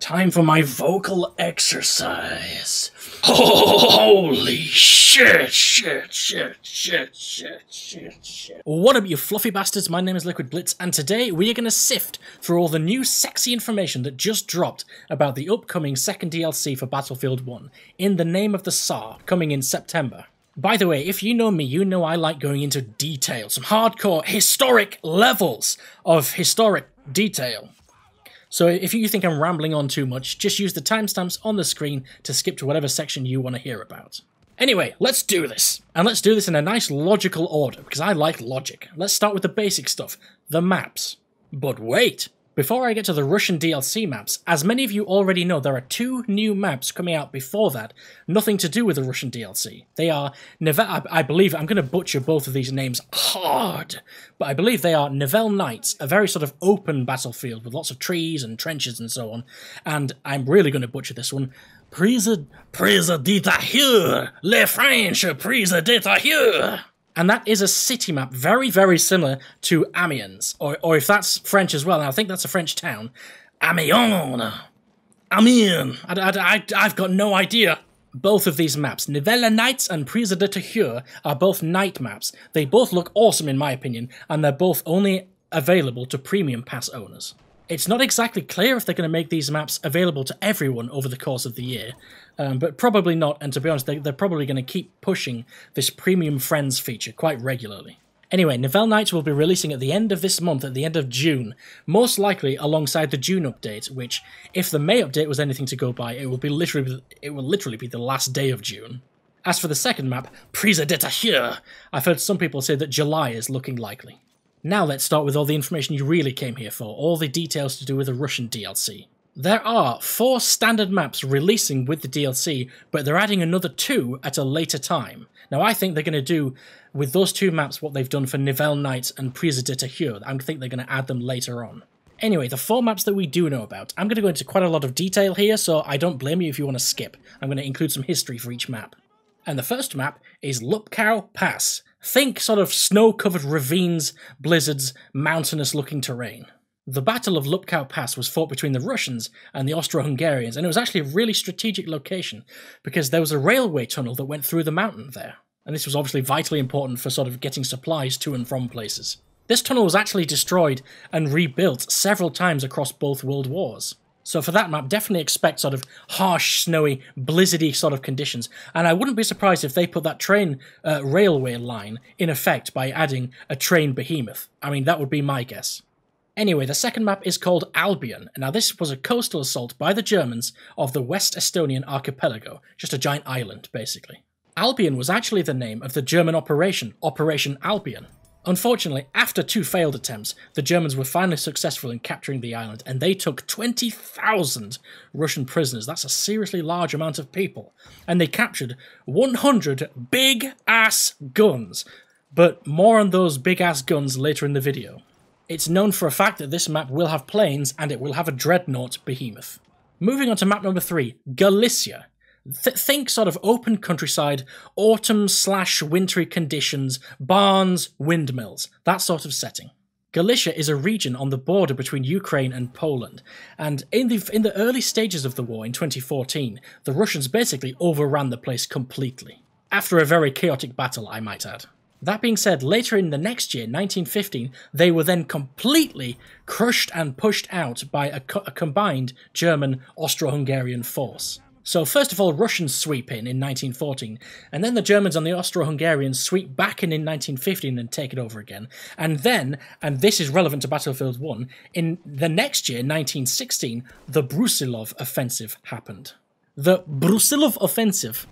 Time for my vocal exercise. Holy shit. What up, you fluffy bastards? My name is Liquid Blitz, and today we are going to sift through all the new sexy information that just dropped about the upcoming second DLC for Battlefield 1, In the Name of the Tsar, coming in September. By the way, if you know me, you know I like going into detail, some hardcore, historic levels of historic detail. So if you think I'm rambling on too much, just use the timestamps on the screen to skip to whatever section you want to hear about. Anyway, let's do this. And let's do this in a nice logical order, because I like logic. Let's start with the basic stuff, the maps. But wait! Before I get to the Russian DLC maps, as many of you already know, there are two new maps coming out before that, nothing to do with the Russian DLC. They are, I believe, I'm going to butcher both of these names hard, but I believe they are Nivelle Nights, a very sort of open battlefield with lots of trees and trenches and so on, and I'm really going to butcher this one. Prise d'État, les French, prise d'État. And that is a city map, very, very similar to Amiens, or if that's French as well, and I think that's a French town, Amiens. I've got no idea. Both of these maps, Nivelle Nights and Prise d'État, are both night maps. They both look awesome in my opinion, and they're both only available to Premium Pass owners. It's not exactly clear if they're going to make these maps available to everyone over the course of the year, but probably not, and to be honest, they're probably going to keep pushing this Premium Friends feature quite regularly. Anyway, Nivelle Nights will be releasing at the end of this month, at the end of June, most likely alongside the June update, which, if the May update was anything to go by, it will literally be the last day of June. As for the second map, Prise d'État, I've heard some people say that July is looking likely. Now let's start with all the information you really came here for, all the details to do with the Russian DLC. There are 4 standard maps releasing with the DLC, but they're adding another 2 at a later time. Now I think they're going to do with those 2 maps what they've done for Nivelle Nights and Prise d'État. I think they're going to add them later on. Anyway, the 4 maps that we do know about. I'm going to go into quite a lot of detail here, so I don't blame you if you want to skip. I'm going to include some history for each map. And the first map is Lupkow Pass. Think sort of snow-covered ravines, blizzards, mountainous-looking terrain. The Battle of Lupkow Pass was fought between the Russians and the Austro-Hungarians, and it was actually a really strategic location because there was a railway tunnel that went through the mountain there. And this was obviously vitally important for sort of getting supplies to and from places. This tunnel was actually destroyed and rebuilt several times across both world wars. So for that map, definitely expect sort of harsh, snowy, blizzardy sort of conditions. And I wouldn't be surprised if they put that train railway line in effect by adding a train behemoth. I mean, that would be my guess. Anyway, the second map is called Albion. Now this was a coastal assault by the Germans of the West Estonian archipelago, just a giant island, basically. Albion was actually the name of the German operation, Operation Albion. Unfortunately, after 2 failed attempts, the Germans were finally successful in capturing the island, and they took 20,000 Russian prisoners. That's a seriously large amount of people. And they captured 100 big-ass guns. But more on those big-ass guns later in the video. It's known for a fact that this map will have planes, and it will have a dreadnought behemoth. Moving on to map number 3, Galicia. Think sort of open countryside, autumn/wintry conditions, barns, windmills, that sort of setting. Galicia is a region on the border between Ukraine and Poland, and in the early stages of the war in 2014, the Russians basically overran the place completely. After a very chaotic battle, I might add. That being said, later in the next year, 1915, they were then completely crushed and pushed out by a combined German-Austro-Hungarian force. So first of all, Russians sweep in 1914, and then the Germans and the Austro-Hungarians sweep back in 1915 and take it over again. And then, and this is relevant to Battlefield 1, in the next year, 1916, the Brusilov offensive happened. The Brusilov offensive,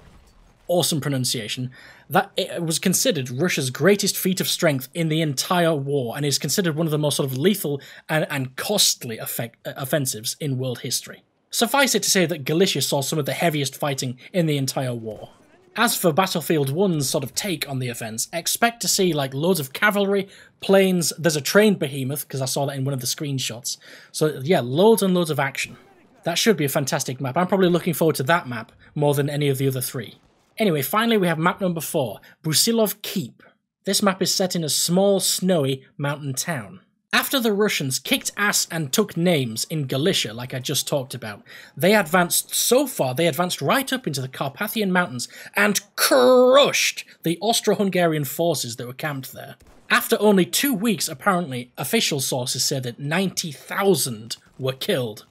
awesome pronunciation, that it was considered Russia's greatest feat of strength in the entire war, and is considered one of the most sort of lethal and costly offensives in world history. Suffice it to say that Galicia saw some of the heaviest fighting in the entire war. As for Battlefield 1's sort of take on the events, expect to see like loads of cavalry, planes, there's a train behemoth, because I saw that in one of the screenshots. So yeah, loads and loads of action. That should be a fantastic map. I'm probably looking forward to that map more than any of the other 3. Anyway, finally we have map number 4, Brusilov Keep. This map is set in a small, snowy mountain town. After the Russians kicked ass and took names in Galicia, like I just talked about, they advanced so far, they advanced right up into the Carpathian Mountains and crushed the Austro-Hungarian forces that were camped there. After only 2 weeks, apparently, official sources said that 90,000 were killed.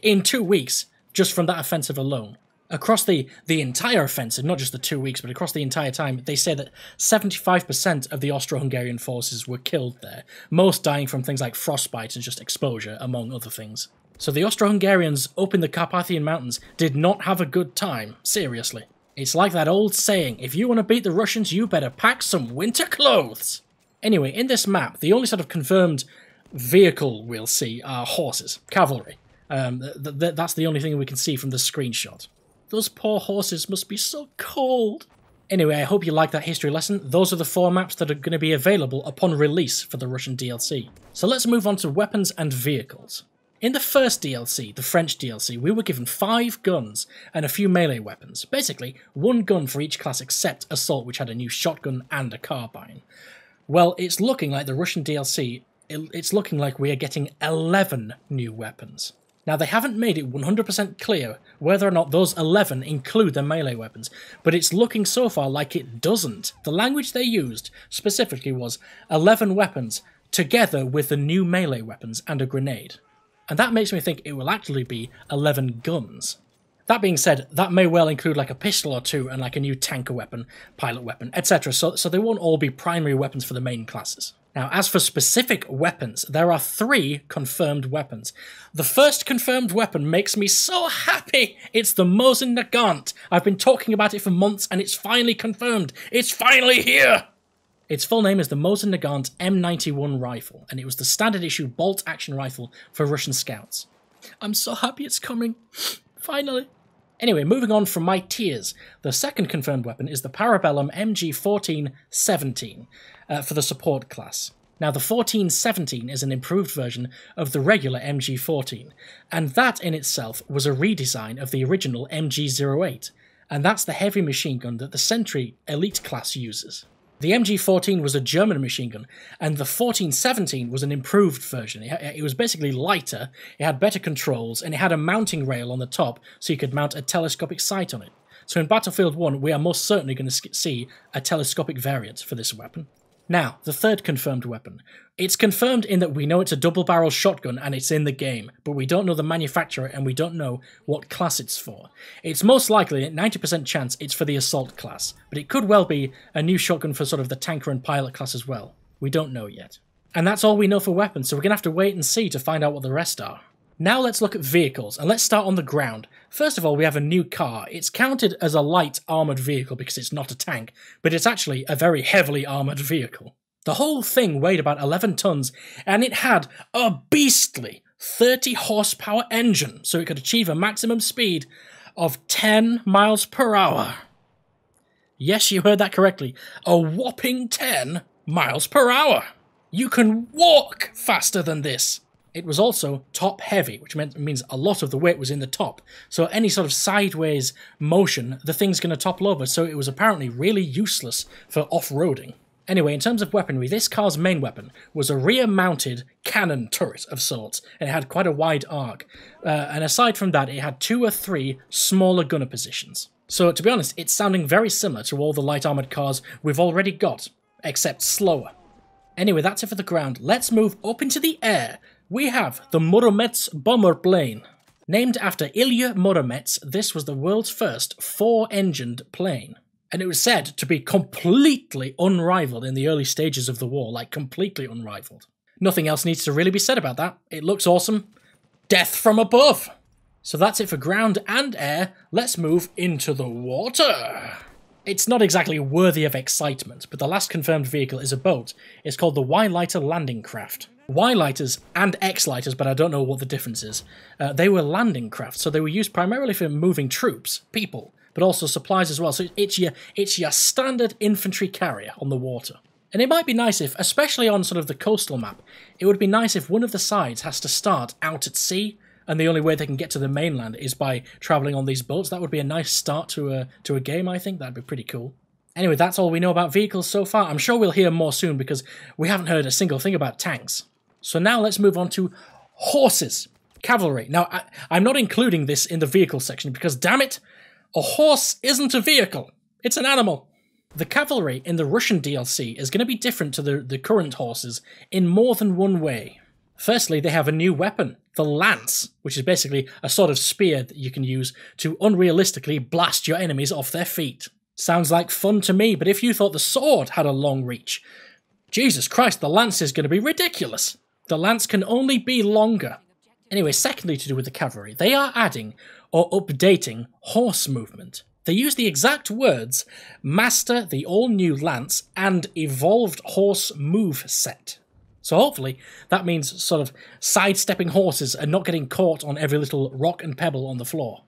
In 2 weeks, just from that offensive alone. Across the entire offensive, not just the 2 weeks, but across the entire time, they say that 75% of the Austro-Hungarian forces were killed there, most dying from things like frostbite and just exposure, among other things. So the Austro-Hungarians up in the Carpathian Mountains did not have a good time, seriously. It's like that old saying, if you want to beat the Russians, you better pack some winter clothes. Anyway, in this map, the only sort of confirmed vehicle we'll see are horses, cavalry. That's the only thing we can see from the screenshot. Those poor horses must be so cold. Anyway, I hope you liked that history lesson. Those are the 4 maps that are going to be available upon release for the Russian DLC. So let's move on to weapons and vehicles. In the first DLC, the French DLC, we were given 5 guns and a few melee weapons. Basically, 1 gun for each class except Assault, which had a new shotgun and a carbine. Well, it's looking like the Russian DLC, it's looking like we are getting 11 new weapons. Now, they haven't made it 100% clear whether or not those 11 include the melee weapons, but it's looking so far like it doesn't. The language they used specifically was 11 weapons together with the new melee weapons and a grenade. And that makes me think it will actually be 11 guns. That being said, that may well include like a pistol or 2 and like a new tanker weapon, pilot weapon, etc. So they won't all be primary weapons for the main classes. Now, as for specific weapons, there are 3 confirmed weapons. The first confirmed weapon makes me so happy! It's the Mosin Nagant. I've been talking about it for months and it's finally confirmed. It's finally here! Its full name is the Mosin Nagant M91 rifle, and it was the standard issue bolt-action rifle for Russian scouts. I'm so happy it's coming. Finally. Anyway, moving on from my tears, the second confirmed weapon is the Parabellum MG1417 for the support class. Now, the 1417 is an improved version of the regular MG14, and that in itself was a redesign of the original MG08, and that's the heavy machine gun that the Sentry Elite class uses. The MG14 was a German machine gun, and the 1417 was an improved version. It was basically lighter, it had better controls, and it had a mounting rail on the top so you could mount a telescopic sight on it. So in Battlefield 1, we are most certainly going to see a telescopic variant for this weapon. Now, the third confirmed weapon. It's confirmed in that we know it's a double-barrel shotgun and it's in the game, but we don't know the manufacturer and we don't know what class it's for. It's most likely, at 90% chance, it's for the Assault class, but it could well be a new shotgun for sort of the tanker and pilot class as well. We don't know yet. And that's all we know for weapons, so we're going to have to wait and see to find out what the rest are. Now let's look at vehicles, and let's start on the ground. First of all, we have a new car. It's counted as a light armoured vehicle because it's not a tank, but it's actually a very heavily armoured vehicle. The whole thing weighed about 11 tons, and it had a beastly 30 horsepower engine, so it could achieve a maximum speed of 10 miles per hour. Yes, you heard that correctly. A whopping 10 miles per hour. You can walk faster than this. It was also top heavy, which means a lot of the weight was in the top. So any sort of sideways motion, the thing's going to topple over. So it was apparently really useless for off-roading. Anyway, in terms of weaponry, this car's main weapon was a rear-mounted cannon turret of sorts, and it had quite a wide arc. And aside from that, it had 2 or 3 smaller gunner positions. So to be honest, it's sounding very similar to all the light armoured cars we've already got, except slower. Anyway, that's it for the ground. Let's move up into the air. We have the Muromets bomber plane. Named after Ilya Muromets, this was the world's first 4-engined plane. And it was said to be completely unrivaled in the early stages of the war, like completely unrivaled. Nothing else needs to really be said about that. It looks awesome. Death from above! So that's it for ground and air. Let's move into the water. It's not exactly worthy of excitement, but the last confirmed vehicle is a boat. It's called the Y-Lighter Landing Craft. Y-Lighters and X-Lighters, but I don't know what the difference is. They were landing crafts, so they were used primarily for moving troops, people, but also supplies as well. So it's your standard infantry carrier on the water. And it might be nice if, especially on sort of the coastal map, it would be nice if one of the sides has to start out at sea, and the only way they can get to the mainland is by travelling on these boats. That would be a nice start to a game, I think. That'd be pretty cool. Anyway, that's all we know about vehicles so far. I'm sure we'll hear more soon because we haven't heard a single thing about tanks. So now let's move on to horses. Cavalry. Now, I'm not including this in the vehicle section because, damn it, a horse isn't a vehicle. It's an animal. The cavalry in the Russian DLC is going to be different to the current horses in more than one way. Firstly, they have a new weapon, the lance, which is basically a sort of spear that you can use to unrealistically blast your enemies off their feet. Sounds like fun to me, but if you thought the sword had a long reach, Jesus Christ, the lance is going to be ridiculous. The lance can only be longer. Anyway, secondly, to do with the cavalry, they are adding or updating horse movement. They use the exact words, master the all-new lance and evolved horse move set. So hopefully that means sort of sidestepping horses and not getting caught on every little rock and pebble on the floor.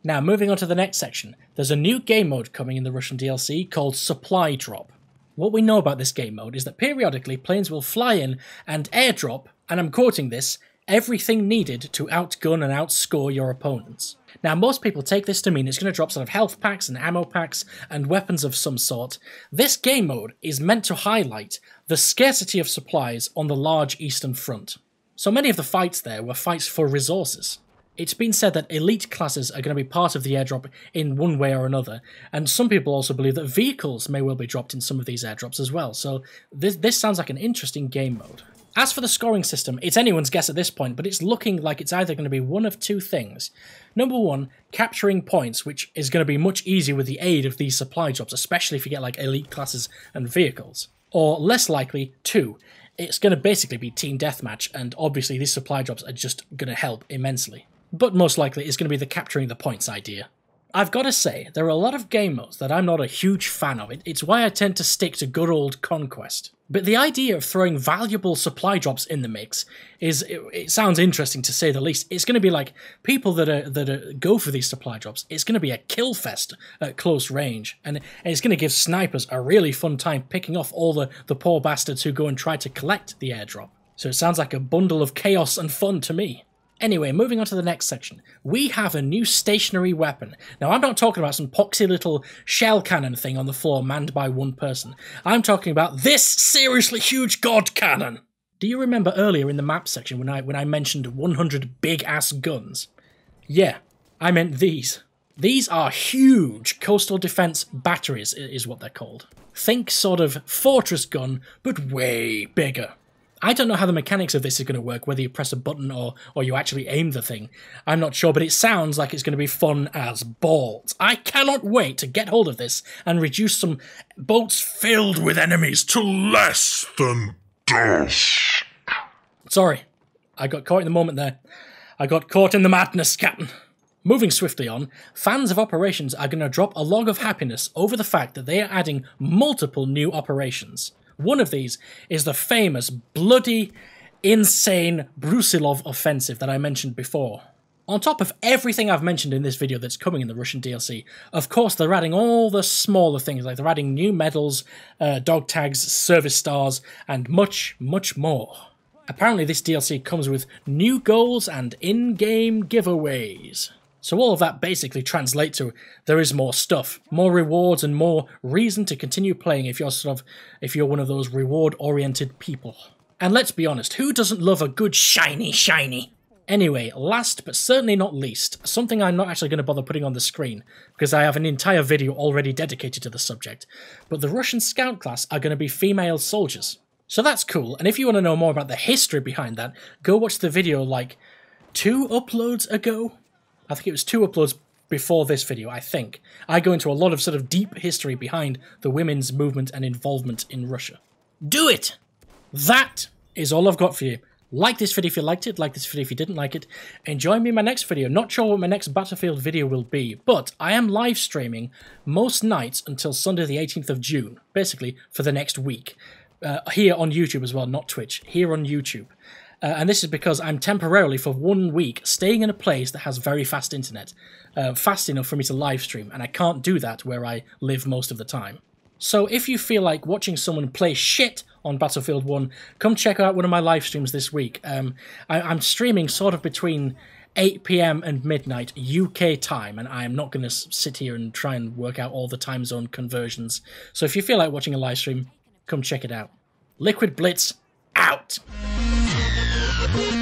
Now, moving on to the next section, there's a new game mode coming in the Russian DLC called Supply Drop. What we know about this game mode is that periodically planes will fly in and airdrop, and I'm quoting this, everything needed to outgun and outscore your opponents. Now, most people take this to mean it's going to drop sort of health packs and ammo packs and weapons of some sort. This game mode is meant to highlight the scarcity of supplies on the large Eastern Front. So many of the fights there were fights for resources. It's been said that elite classes are going to be part of the airdrop in one way or another, and some people also believe that vehicles may well be dropped in some of these airdrops as well, so this sounds like an interesting game mode. As for the scoring system, it's anyone's guess at this point, but it's looking like it's either going to be one of two things. Number one, capturing points, which is going to be much easier with the aid of these supply drops, especially if you get like elite classes and vehicles. Or less likely, two, it's going to basically be team deathmatch, and obviously these supply drops are just going to help immensely. But most likely it's going to be the capturing the points idea. I've got to say, there are a lot of game modes that I'm not a huge fan of. It's why I tend to stick to good old Conquest. But the idea of throwing valuable supply drops in the mix it sounds interesting to say the least. It's going to be like people that go for these supply drops. It's going to be a kill fest at close range, and it's going to give snipers a really fun time picking off all the poor bastards who go and try to collect the airdrop. So it sounds like a bundle of chaos and fun to me. Anyway, moving on to the next section, we have a new stationary weapon. Now, I'm not talking about some poxy little shell cannon thing on the floor manned by one person. I'm talking about this seriously huge god cannon. Do you remember earlier in the map section when I mentioned 100 big-ass guns? Yeah, I meant these. These are huge coastal defense batteries, is what they're called. Think sort of fortress gun, but way bigger. I don't know how the mechanics of this is going to work, whether you press a button or you actually aim the thing. I'm not sure, but it sounds like it's going to be fun as balls. I cannot wait to get hold of this and reduce some boats filled with enemies to less than dust. Sorry, I got caught in the moment there. I got caught in the madness, Captain. Moving swiftly on, fans of operations are going to drop a log of happiness over the fact that they are adding multiple new operations. One of these is the famous, bloody, insane Brusilov offensive that I mentioned before. On top of everything I've mentioned in this video that's coming in the Russian DLC, of course they're adding all the smaller things, like they're adding new medals, dog tags, service stars, and much, much more. Apparently this DLC comes with new goals and in-game giveaways. So all of that basically translates to there is more stuff, more rewards, and more reason to continue playing if you're one of those reward-oriented people. And let's be honest, who doesn't love a good shiny? Anyway, last but certainly not least, something I'm not actually going to bother putting on the screen, because I have an entire video already dedicated to the subject, but the Russian scout class are going to be female soldiers. So that's cool, and if you want to know more about the history behind that, go watch the video like 2 uploads ago? I think it was 2 uploads before this video, I think. I go into a lot of sort of deep history behind the women's movement and involvement in Russia. Do it! That is all I've got for you. Like this video if you liked it, like this video if you didn't like it, and join me in my next video. Not sure what my next Battlefield video will be, but I am live streaming most nights until Sunday the 18th of June, basically for the next week. Here on YouTube as well, not Twitch, here on YouTube. And this is because I'm temporarily, for 1 week, staying in a place that has very fast internet. Fast enough for me to live stream, and I can't do that where I live most of the time. So if you feel like watching someone play shit on Battlefield 1, come check out one of my live streams this week. I'm streaming sort of between 8 PM and midnight UK time, and I'm not going to sit here and try and work out all the time zone conversions. So if you feel like watching a live stream, come check it out. Liquid Blitz, out! Bye.